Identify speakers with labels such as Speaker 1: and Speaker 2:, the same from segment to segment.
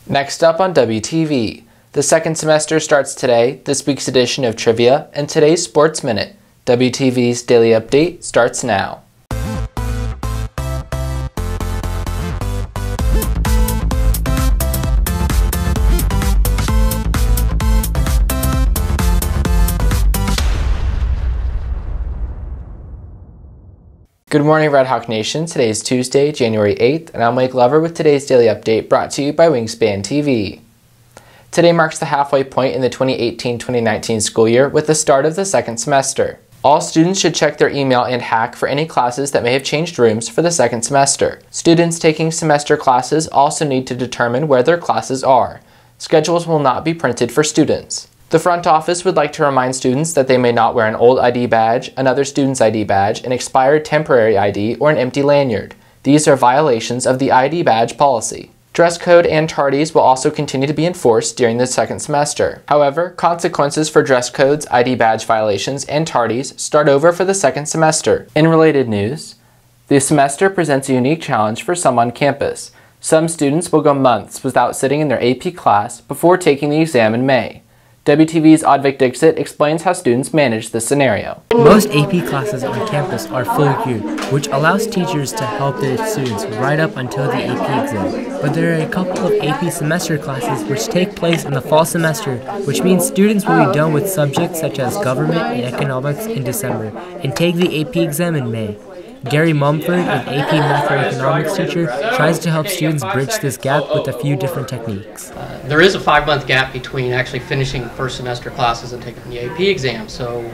Speaker 1: Next up on WTV, the second semester starts today, this week's edition of Trivia, and today's Sports Minute. WTV's Daily Update starts now. Good morning, Red Hawk Nation. Today is Tuesday, January 8th, and I'm Mike Glover with today's Daily Update brought to you by Wingspan TV. Today marks the halfway point in the 2018-2019 school year with the start of the second semester. All students should check their email and hack for any classes that may have changed rooms for the second semester. Students taking semester classes also need to determine where their classes are. Schedules will not be printed for students. The front office would like to remind students that they may not wear an old ID badge, another student's ID badge, an expired temporary ID, or an empty lanyard. These are violations of the ID badge policy. Dress code and tardies will also continue to be enforced during the second semester. However, consequences for dress codes, ID badge violations, and tardies start over for the second semester. In related news, the semester presents a unique challenge for some on campus. Some students will go months without sitting in their AP class before taking the exam in May. WTV's Advik Dixit explains how students manage this scenario.
Speaker 2: Most AP classes on campus are fully queued, which allows teachers to help their students right up until the AP exam. But there are a couple of AP semester classes which take place in the fall semester, which means students will be done with subjects such as government and economics in December and take the AP exam in May. Gary Mumford, an AP macroeconomics teacher, tries to help students bridge this gap with a few different techniques.
Speaker 3: There is a 5-month gap between actually finishing first semester classes and taking the AP exam, so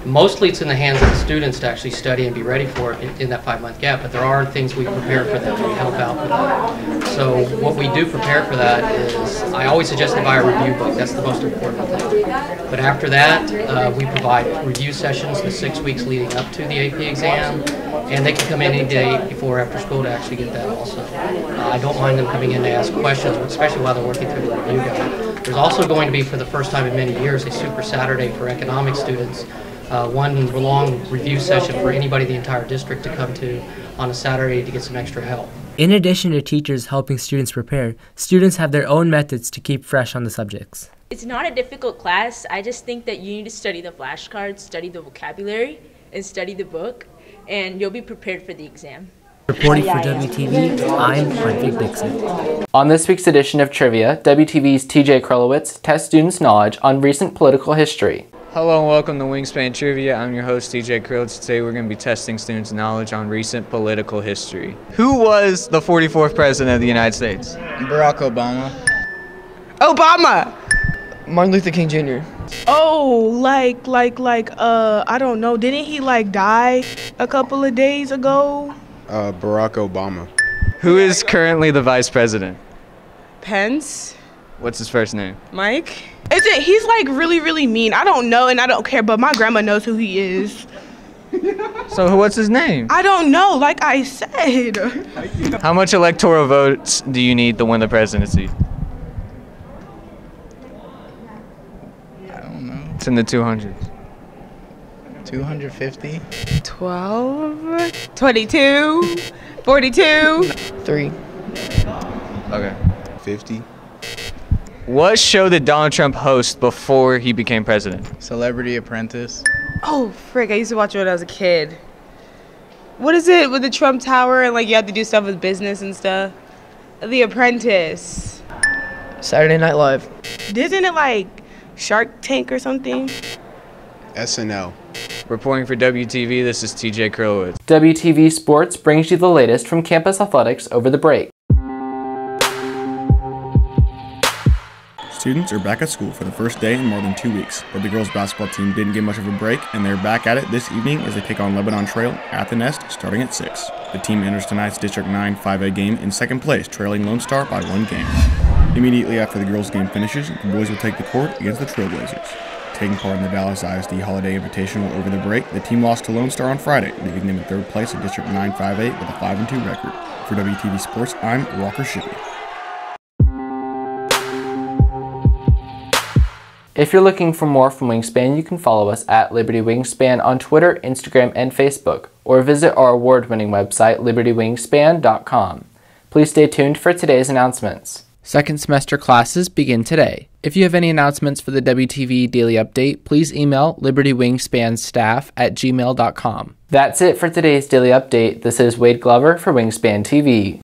Speaker 3: mostly it's in the hands of the students to actually study and be ready for it in that 5-month gap, but there are things we prepare for them, we help out with that. So what we do prepare for that is, I always suggest to buy a review book, that's the most important thing. But after that, we provide review sessions the 6 weeks leading up to the AP exam, and they can come in any day before or after school to actually get that also. I don't mind them coming in to ask questions, especially while they're working through the review guide. There's also going to be, for the first time in many years, a Super Saturday for economics students. One long review session for anybody in the entire district to come to on a Saturday to get some extra help.
Speaker 2: In addition to teachers helping students prepare, students have their own methods to keep fresh on the subjects.
Speaker 4: It's not a difficult class. I just think that you need to study the flashcards, study the vocabulary, and study the book, and you'll be prepared for the exam.
Speaker 2: Reporting for WTV, I'm Advik Dixit.
Speaker 1: On this week's edition of Trivia, WTV's TJ Krolowitz tests students' knowledge on recent political history.
Speaker 5: Hello and welcome to Wingspan Trivia. I'm your host, TJ Krolowitz. Today we're going to be testing students' knowledge on recent political history. Who was the 44th President of the United States?
Speaker 6: Barack Obama.
Speaker 7: Obama!
Speaker 6: Martin Luther King Jr.
Speaker 7: Oh, I don't know. Didn't he die a couple of days ago?
Speaker 8: Barack Obama.
Speaker 5: Who is currently the Vice President?
Speaker 7: Pence.
Speaker 5: What's his first name?
Speaker 7: Mike. He's really, really mean. I don't know and I don't care, but my grandma knows who he is.
Speaker 5: So what's his name?
Speaker 7: I don't know, like I said.
Speaker 5: How much electoral votes do you need to win the presidency?
Speaker 6: I don't know.
Speaker 5: It's in the 200s.
Speaker 6: 250?
Speaker 7: 12, 22, 42.
Speaker 6: 3.
Speaker 5: Okay.
Speaker 8: 50.
Speaker 5: What show did Donald Trump host before he became president?
Speaker 6: Celebrity Apprentice.
Speaker 7: Oh, frick, I used to watch it when I was a kid. What is it with the Trump Tower and you have to do stuff with business and stuff? The Apprentice.
Speaker 6: Saturday Night Live.
Speaker 7: Isn't it Shark Tank or something?
Speaker 8: SNL.
Speaker 5: Reporting for WTV, this is TJ Krolowitz.
Speaker 1: WTV Sports brings you the latest from campus athletics over the break.
Speaker 9: Students are back at school for the first day in more than 2 weeks, but the girls' basketball team didn't get much of a break, and they're back at it this evening as they take on Lebanon Trail at the Nest starting at 6. The team enters tonight's District 9 5A game in second place, trailing Lone Star by 1 game. Immediately after the girls' game finishes, the boys will take the court against the Trailblazers. Taking part in the Dallas ISD Holiday Invitational over the break, the team lost to Lone Star on Friday, leaving them in third place in District 9 5A with a 5-2 record. For WTV Sports, I'm Walker Shippey.
Speaker 1: If you're looking for more from Wingspan, you can follow us at Liberty Wingspan on Twitter, Instagram, and Facebook, or visit our award-winning website, libertywingspan.com. Please stay tuned for today's announcements. Second semester classes begin today. If you have any announcements for the WTV Daily Update, please email libertywingspanstaff@gmail.com. That's it for today's Daily Update. This is Wade Glover for Wingspan TV.